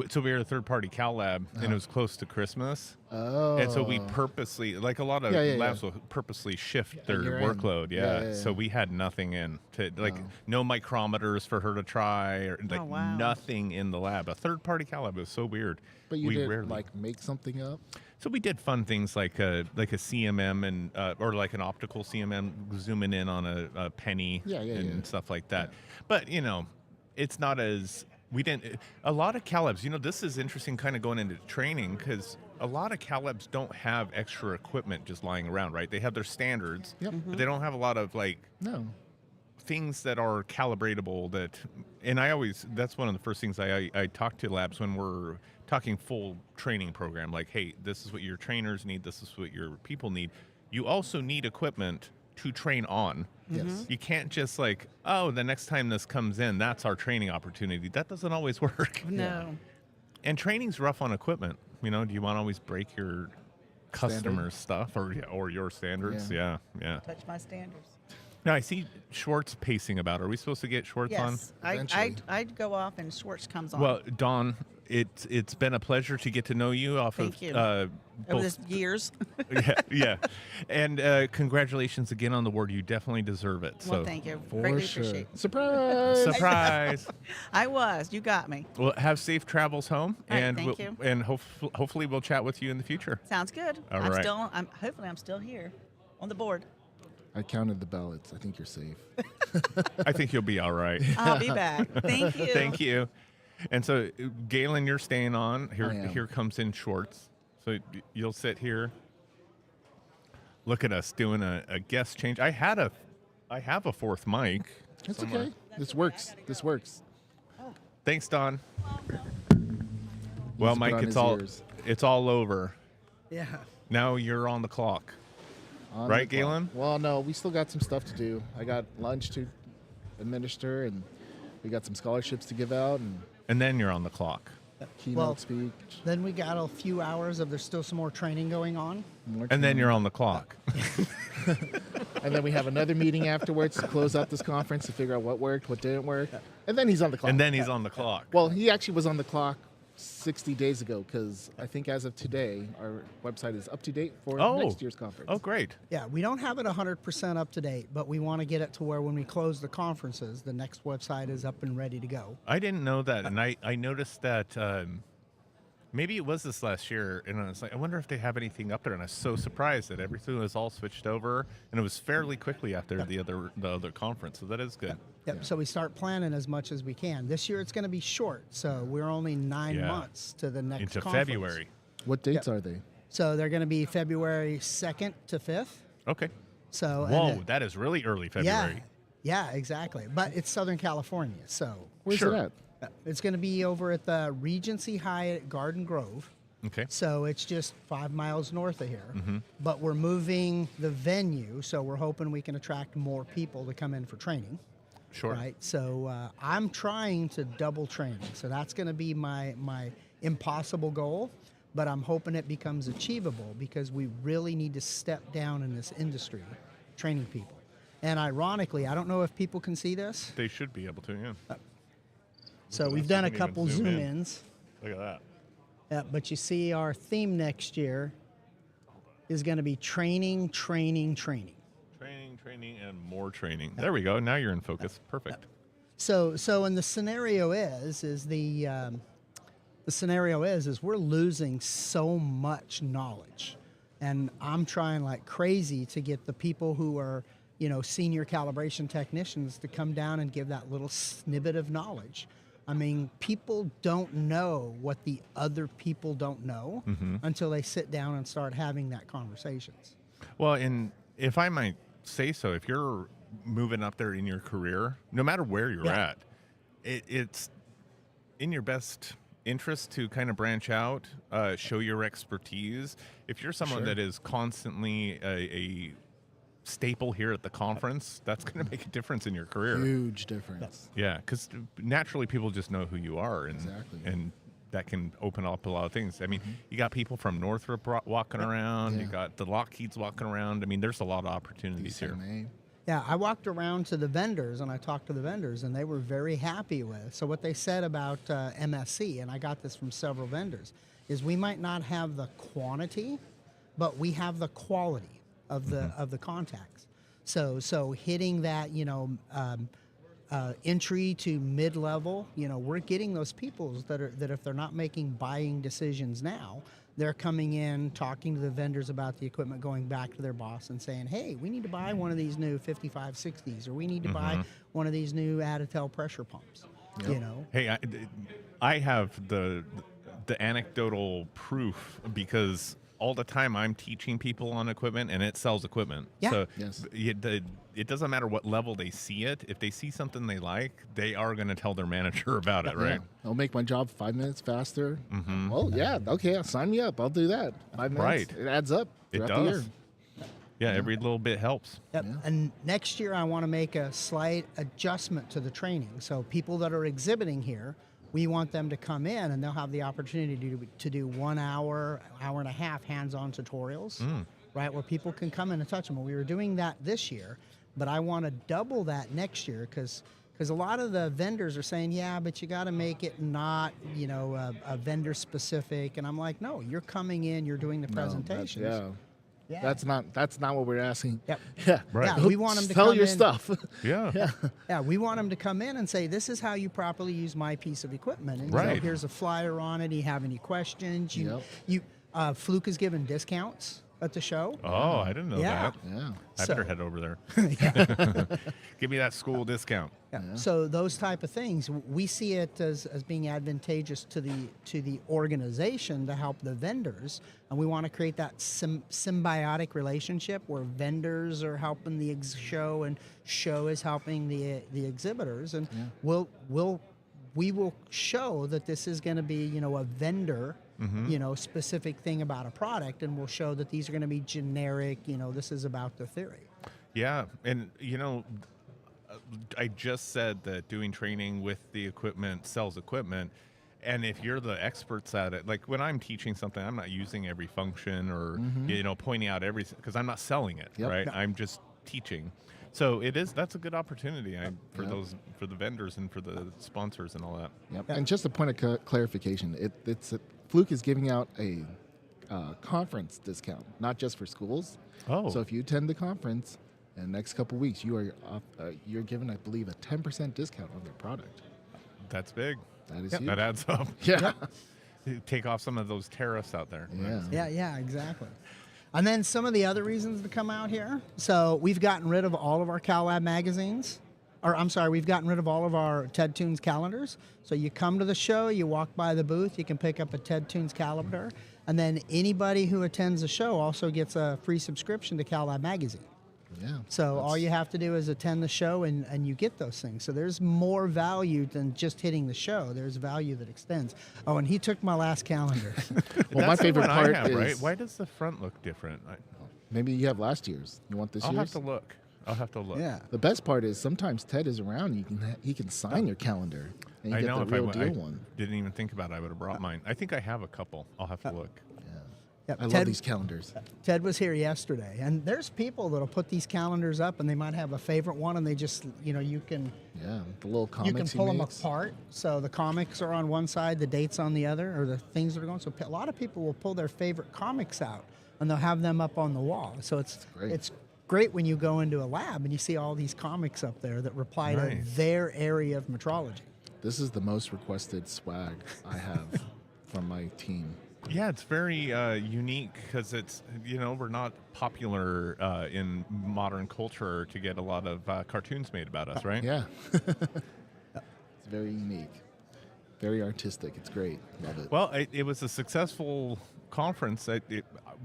So we were a third-party Cal lab, and it was close to Christmas. Oh. And so we purposely, like a lot of labs will purposely shift their Year workload. end. So we had nothing in, no micrometers for her to try, or nothing in the lab. A third-party Cal lab was so weird. But you didn't make something up? So we did fun things like a CMM and or like an optical CMM zooming in on a penny and stuff like that. But it's not as a lot of Cal labs, this is interesting kind of going into training, because a lot of Cal labs don't have extra equipment just lying around, right? They have their standards, but they don't have a lot of things that are calibratable that's one of the first things I talk to labs when we're talking full training program, like, hey, this is what your trainers need, this is what your people need. You also need equipment to train on. Yes. You can't just the next time this comes in, that's our training opportunity. That doesn't always work. No. And training's rough on equipment. Do you want to always break your customer stuff or your standards? Yeah. Touch my standards. Now I see Schwartz pacing about. Are we supposed to get Schwartz on? Yes, Eventually. I'd go off and Schwartz comes on. Well, Dawn, it's been a pleasure to get to know you off Thank of you. both. over this years. yeah, and congratulations again on the award. You definitely deserve it. Well, So thank you. For Greatly sure. appreciate it. Surprise! surprise. You got me. Well, have safe travels home, All right, and thank you. and hopefully we'll chat with you in the future. Sounds good. All I'm right. still. Hopefully I'm still here on the board. I counted the ballots. I think you're safe. I think you'll be all right. I'll be back. Thank you. Thank you. And so, Galen, you're staying on. I am. Here comes in Schwartz. So you'll sit here. Look at us doing a guest change. I have a fourth mic. It's somewhere. okay. This works. This works. Thanks, Don. Needs Well, to put Mike, on it's his ears. all over. Yeah. Now you're on the clock. On Right, the clock. Galen? Well, no, we still got some stuff to do. I got lunch to administer, and we got some scholarships to give out, and And then you're on the clock. keynote Well, speech. Then we got a few hours of there's still some more training going on. More And then training. you're on the clock. And then we have another meeting afterwards to close out this conference to figure out what worked, what didn't work. And then he's on the clock. And then he's on the clock. Well, he actually was on the clock 60 days ago because I think as of today, our website is up to date for next year's conference. Oh, great. Yeah, we don't have it 100% up to date, but we want to get it to where when we close the conferences, the next website is up and ready to go. I didn't know that, and I noticed that maybe it was this last year, and I was like, I wonder if they have anything up there, and I was so surprised that everything was all switched over, and it was fairly quickly after the other conference, so that is good. Yep. So we start planning as much as we can. This year it's going to be short, so we're only 9 Yeah. months to the next Into conference. February. What dates are they? So they're going to be February 2nd to 5th. Okay. So and Whoa, it- that is really early February. Yeah, exactly. But it's Southern California, so Where's Sure. it at? it's going to be over at the Regency Hyatt Garden Grove. Okay. So it's just 5 miles north of here. Mm-hmm. But we're moving the venue, so we're hoping we can attract more people to come in for training. Sure. Right. So I'm trying to double training. So that's going to be my impossible goal. But I'm hoping it becomes achievable because we really need to step down in this industry, training people. And ironically, I don't know if people can see this. They should be able to, yeah. So at we've this. done I a can even couple zoom in. zoom-ins. Look at that. But you see our theme next year is going to be training, training, training. Training, and more training. There we go. Now you're in focus. Perfect. So and the scenario is we're losing so much knowledge, and I'm trying like crazy to get the people who are senior calibration technicians to come down and give that little snippet of knowledge. I mean, people don't know what the other people don't know until they sit down and start having that conversations. Well, and if I might say so, if you're moving up there in your career, no matter where you're Yeah. at, it's in your best interest to kind of branch out, show your expertise. If you're someone Sure. that is constantly a staple here at the conference, that's going to make a difference in your career. Huge difference. Yeah, because naturally people just know who you are, and Exactly. and that can open up a lot of things. I mean, you got people from Northrop walking around, you Yeah. got the Lockheeds walking around. I mean, there's a lot of opportunities here. DCMA. Yeah, I walked around to the vendors and I talked to the vendors, and they were very happy with. So what they said about MSC, and I got this from several vendors, is we might not have the quantity, but we have the quality of the contacts. So hitting that entry to mid-level, we're getting those people that if they're not making buying decisions now, they're coming in, talking to the vendors about the equipment, going back to their boss and saying, hey, we need to buy one of these new 5560s, or we need to buy one of these new Additel pressure pumps. Hey, I have the anecdotal proof because all the time I'm teaching people on equipment, and it sells equipment. Yeah. So Yes. it doesn't matter what level they see it. If they see something they like, they are going to tell their manager about it, right? Yeah. It'll make my job 5 minutes faster. Oh, yeah. Okay. Sign me up. I'll do that. 5 minutes. Right. It adds up It throughout the year. does. Yeah, every little bit helps. Yep. Yeah. And next year, I want to make a slight adjustment to the training. So people that are exhibiting here, we want them to come in and they'll have the opportunity to do 1 hour, hour and a half hands-on tutorials, right, where people can come in and touch them. And we were doing that this year, but I want to double that next year because a lot of the vendors are saying, yeah, but you got to make it not, a vendor specific. And I'm like, no, you're coming in, you're doing the presentations. Yeah. That's not what we're asking. Yep. Yeah. Right. Yeah, we want them to sell come your in. stuff. Yeah. Yeah, we want them to come in and say, this is how you properly use my piece of equipment. And Right. here's a flyer on it. Do you have any questions? Yep. Fluke is giving discounts at the show. Oh, I didn't know Yeah. that. Yeah. I So- better head over there. Give me that school discount. Yeah. So those type of things, we see it as being advantageous to the organization to help the vendors, and we want to create that symbiotic relationship where vendors are helping the show and show is helping the exhibitors, and we will show that this is going to be a vendor specific thing about a product, and we'll show that these are going to be generic. This is about the theory. Yeah, and I just said that doing training with the equipment sells equipment, and if you're the experts at it, like when I'm teaching something, I'm not using every function or pointing out everything because I'm not selling it, Yep. right? No. I'm just teaching. So that's a good opportunity for the vendors and for the sponsors and all that. Yep. Yeah. And just a point of clarification, Fluke is giving out a conference discount, not just for schools. Oh. So if you attend the conference in the next couple weeks, you're given, I believe, a 10% discount on their product. That's big. That is huge. That adds up. Yeah. Take off some of those tariffs out there. Yeah. Yeah, exactly. And then some of the other reasons to come out here. So we've gotten rid of all of our CalLab magazines. We've gotten rid of all of our TED Tunes calendars. So you come to the show, you walk by the booth, you can pick up a TED Tunes calendar. And then anybody who attends the show also gets a free subscription to CalLab magazine. Yeah. So all you have to do is attend the show and you get those things. So there's more value than just hitting the show. There's value that extends. Oh, and he took my last calendar. Well, my That's the favorite one I part have, is right? Why does the front look different? maybe you have last year's. You want this I'll year's? have to look. Yeah. The best part is sometimes Ted is around. He can sign your calendar and you I get know the if real I deal one. didn't even think about it, I would have brought mine. I think I have a couple. I'll have to look. Yep. I love these calendars. Ted was here yesterday, and there's people that'll put these calendars up, and they might have a favorite one, and they just, you can Yeah, the little you comics can pull them makes. apart. So the comics are on one side, the dates on the other, or the things that are going. So a lot of people will pull their favorite comics out, and they'll have them up on the wall. So it's great when you go into a lab and you see all these comics up there that reply to Nice. their area of metrology. This is the most requested swag I have from my team. Yeah, it's very unique because it's, we're not popular in modern culture to get a lot of cartoons made about us, right? Yeah. It's very unique. Very artistic. It's great. Love it. Well, it was a successful conference.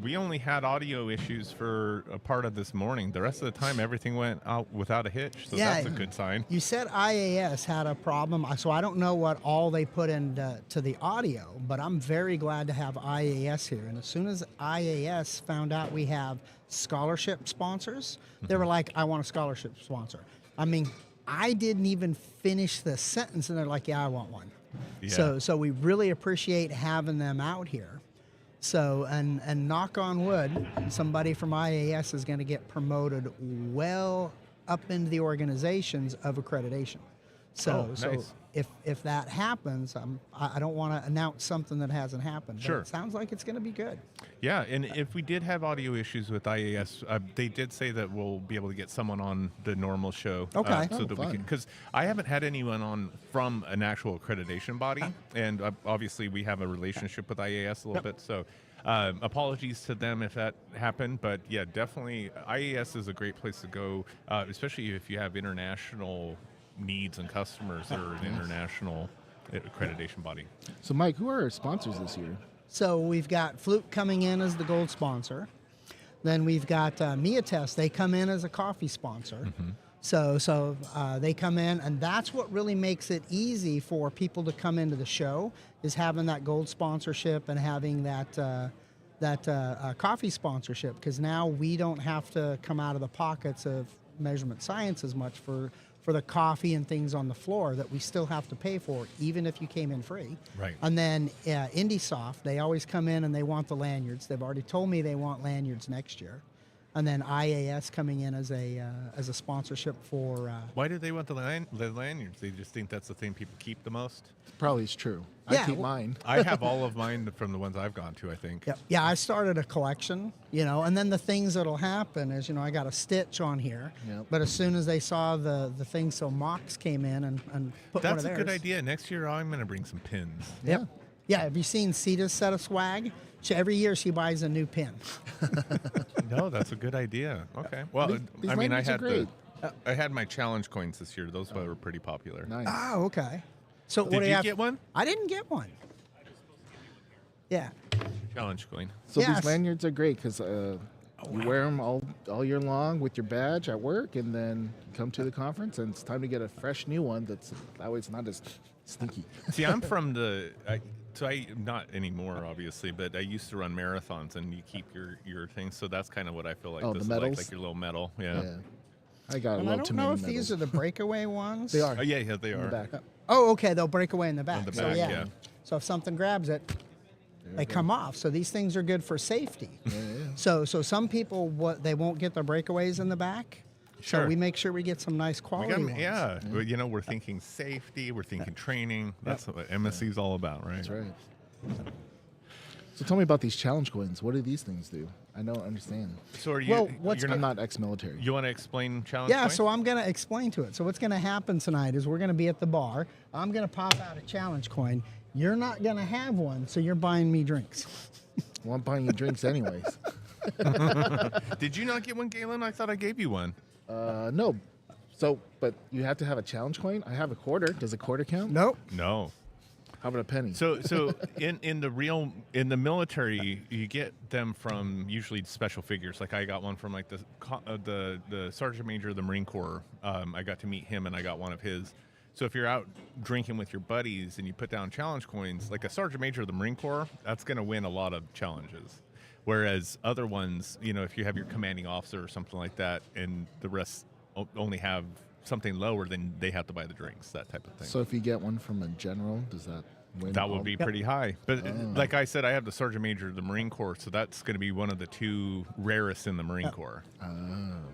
We only had audio issues for a part of this morning. The rest of the time, everything went out without a hitch, so Yeah. that's a good sign. You said IAS had a problem, so I don't know what all they put into the audio, but I'm very glad to have IAS here. And as soon as IAS found out we have scholarship sponsors, they were like, I want a scholarship sponsor. I mean, I didn't even finish the sentence, and they're like, yeah, I want one. Yeah. So we really appreciate having them out here. So, and knock on wood, somebody from IAS is going to get promoted well up into the organizations of accreditation. So, Oh, nice. if that happens, I don't want to announce something that hasn't happened. But Sure. it sounds like it's going to be good. Yeah, and if we did have audio issues with IAS, they did say that we'll be able to get someone on the normal show. Okay. So Oh, that we fun. can, because I haven't had anyone on from an actual accreditation body, and obviously we have a relationship with IAS a little bit. So apologies to them if that happened, but yeah, definitely IAS is a great place to go, especially if you have international needs and customers that are an international accreditation body. So, Mike, who are our sponsors this year? So we've got Fluke coming in as the gold sponsor. Then we've got Miatest. They come in as a coffee sponsor. So they come in, and that's what really makes it easy for people to come into the show, is having that gold sponsorship and having that coffee sponsorship, because now we don't have to come out of the pockets of Measurement Science as much for the coffee and things on the floor that we still have to pay for, even if you came in free. Right. And then IndieSoft, they always come in and they want the lanyards. They've already told me they want lanyards next year. and then IAS coming in as a sponsorship for. Why do they want the lanyards? They just think that's the thing people keep the most. Probably is true. Yeah, I keep well- mine. I have all of mine from the ones I've gone to, I think. Yeah, I started a collection, and then the things that'll happen is, I got a stitch on here, Yep. but as soon as they saw the thing, so Mox came in and put one That's of a theirs. good idea. Next year, I'm going to bring some pins. Yep. Yeah, have you seen Sita's set of swag? Every year she buys a new pin. No, that's a good idea. Okay. Well, These I mean, I lanyards are had great. I had my challenge coins this year. Those were pretty popular. Nice. Oh, okay. So what Did do you have? get one? I didn't get one. Yeah. Challenge coin. So Yes. these lanyards are great because you wear them all year long with your badge at work, and then you come to the conference, and it's time to get a fresh new one. That way it's not as stinky. See, I'm from I not anymore, obviously, but I used to run marathons, and you keep your things. So that's kind of what I feel like. Oh, this the is medals? like your little medal. Yeah. Yeah. I got a And I little don't too know many if these are medals. the breakaway ones. They are. Oh, yeah, they In are. the back. Oh, okay. They'll break away in the back. the So back, yeah. yeah. So if something grabs it, they come off. So these things are good for safety. So some people they won't get the breakaways in the back. Sure. So we make sure we get some nice We quality got, ones. yeah, but, we're thinking safety, we're thinking training. That's what MSC is all about, right? That's right. So tell me about these challenge coins. What do these things do? I don't understand. So are you? Well, what's you're I'm not, not ex-military. you want to explain challenge? Yeah, coins? so I'm going to explain to it. So what's going to happen tonight is we're going to be at the bar. I'm going to pop out a challenge coin. You're not going to have one, so you're buying me drinks. Well, I'm buying you drinks anyways. Did you not get one, Galen? I thought I gave you one. No. So, but you have to have a challenge coin. I have a quarter. Does a quarter count? Nope. No. How about a penny? So in the military, you get them from usually special figures. Like I got one from like the sergeant major of the Marine Corps. I got to meet him, and I got one of his. So if you're out drinking with your buddies and you put down challenge coins, like a sergeant major of the Marine Corps, that's going to win a lot of challenges. Whereas other ones, if you have your commanding officer or something like that, and the rest only have something lower, then they have to buy the drinks, that type of thing. So if you get one from a general, does that win? That all- would be pretty high. But like I said, I have the Sergeant Major of the Marine Corps, so that's going to be one of the two rarest in the Marine Corps.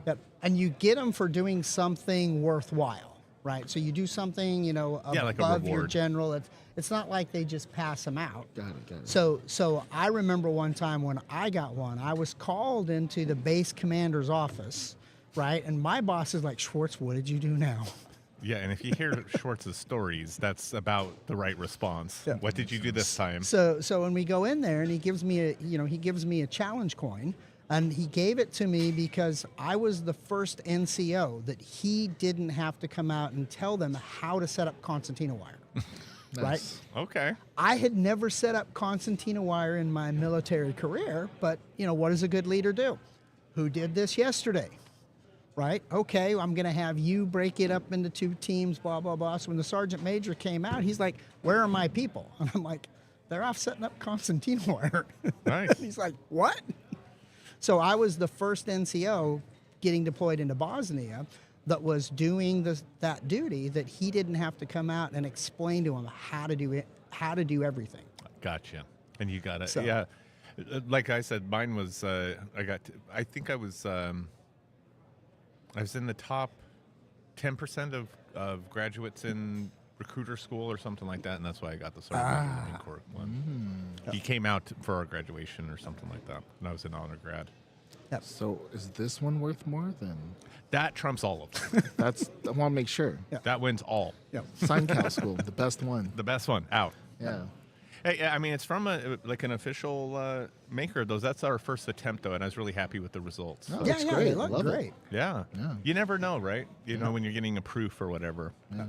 Yep. And you get them for doing something worthwhile, right? So you do something, Yeah, like a above your reward. general. It's not like they just pass them out. Got it. So I remember one time when I got one, I was called into the base commander's office, right? And my boss is like, Schwartz, what did you do now? Yeah, and if you hear Schwartz's stories, that's about the right response. Yeah. What did you do this time? So when we go in there and he gives me a challenge coin, and he gave it to me because I was the first NCO that he didn't have to come out and tell them how to set up concertina wire. Right? Nice. Okay. I had never set up concertina wire in my military career, but what does a good leader do? Who did this yesterday? Right? Okay, I'm going to have you break it up into two teams, blah, blah, blah. So when the sergeant major came out, he's like, where are my people? And I'm like, they're off setting up concertina wire. Nice. He's like, what? So I was the first NCO getting deployed into Bosnia that was doing that duty that he didn't have to come out and explain to him how to do everything. Gotcha. And you got it. So- Yeah. Like I said, mine was, I think I was in the top 10% of graduates in recruiter school or something like that, and that's why I got the Sergeant Major Marine Corps one. He came out for our graduation or something like that, and I was an honor grad. So is this one worth more than? That trumps all of them. I want to make sure. That wins all. Sign Cal School, the best one. The best one, out. Yeah. Hey, I mean, it's from an official maker of those. That's our first attempt, though, and I was really happy with the results. No, Yeah, it's yeah, great. they look Love it. great. Yeah. Yeah. You never know, right? You know, when you're getting a proof or whatever. Yeah.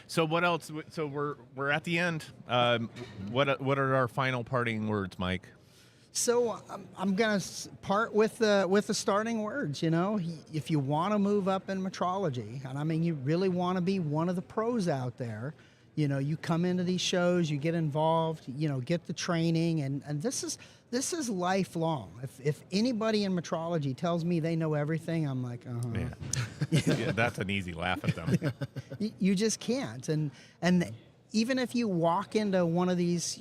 So what else? So we're at the end. What are our final parting words, Mike? So I'm gonna part with the starting words. If you want to move up in metrology, and I mean you really want to be one of the pros out there, you come into these shows, you get involved, get the training, and this is lifelong. If anybody in metrology tells me they know everything, I'm like, Yeah, that's an easy laugh at them. You just can't. And even if you walk into one of these,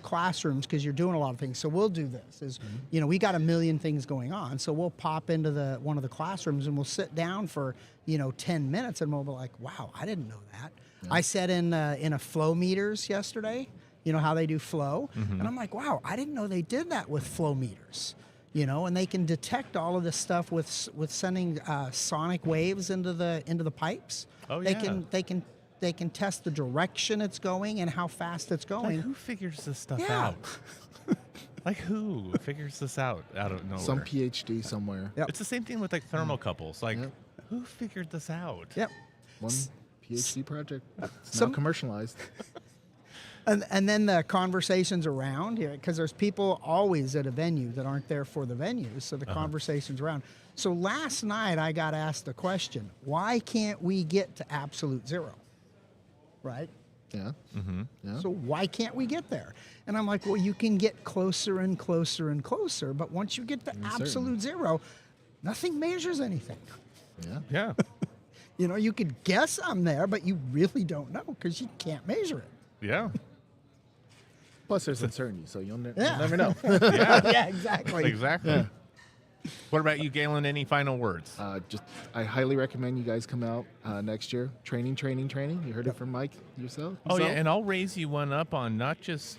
classrooms, because you're doing a lot of things. So we'll do this is, we got a million things going on. So we'll pop into one of the classrooms and we'll sit down for, 10 minutes and we'll be like, wow, I didn't know that. Yeah. I sat in a flow meters yesterday, how they do flow. And I'm like, wow, I didn't know they did that with flow meters. And they can detect all of this stuff with sending sonic waves into the pipes. Oh, yeah. They can test the direction it's going and how fast it's going. Like, who figures this stuff out? Like, who figures this out of nowhere? Some PhD somewhere. Yep. It's the same thing with like thermocouples. Like, who figured this out? Yep. One PhD project. It's now commercialized. And then the conversations around here, because there's people always at a venue that aren't there for the venues, so the conversations around. So last night I got asked a question: why can't we get to absolute zero? Right? Yeah. Yeah. So why can't we get there? And I'm like, well, you can get closer and closer and closer, but once you get to absolute zero, nothing measures anything. Yeah. Yeah. You could guess I'm there, but you really don't know because you can't measure it. Yeah. Plus, there's uncertainty, so you'll never know. Yeah, exactly. Exactly. Yeah. What about you, Galen? Any final words? I highly recommend you guys come out next year. Training. You heard it from Mike yourself. Oh, yeah, and I'll raise you one up on not just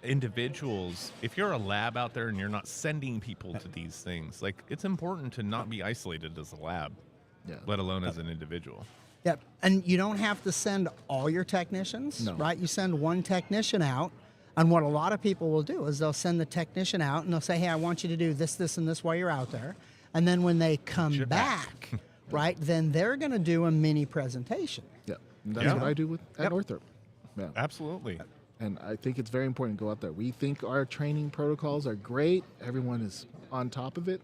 individuals. If you're a lab out there and you're not sending people to these things, like, it's important to not be isolated as a lab, let alone as an individual. Yep, and you don't have to send all your technicians, right? You send one technician out, and what a lot of people will do is they'll send the technician out and they'll say, hey, I want you to do this, this, and this while you're out there. And then when they come back, right, then they're going to do a mini presentation. Yeah, and that's what I do at Northrop. Yeah. Absolutely. And I think it's very important to go out there. We think our training protocols are great. Everyone is on top of it.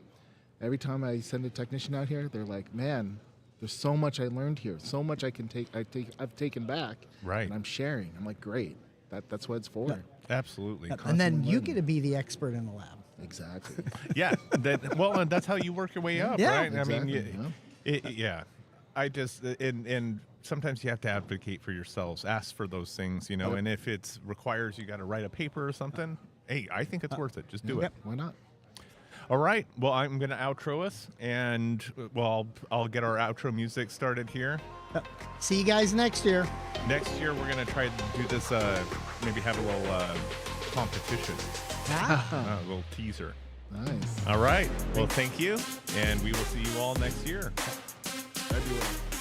Every time I send a technician out here, they're like, man, there's so much I learned here, so much I've taken back, right? And I'm sharing. I'm like, great. That's what it's for. Yeah, absolutely. And then you get to be the expert in the lab. Exactly. Yeah. And that's how you work your way up, right? Exactly. I mean, I just and sometimes you have to advocate for yourselves. Ask for those things, And if it requires you got to write a paper or something, hey, I think it's worth it. Just do it. Why not? All right. Well, I'm going to outro us, and I'll get our outro music started here. See you guys next year. Next year, we're going to try to do this. Maybe have a little competition, a little teaser. Nice. All right. Well, thank you, and we will see you all next year. February.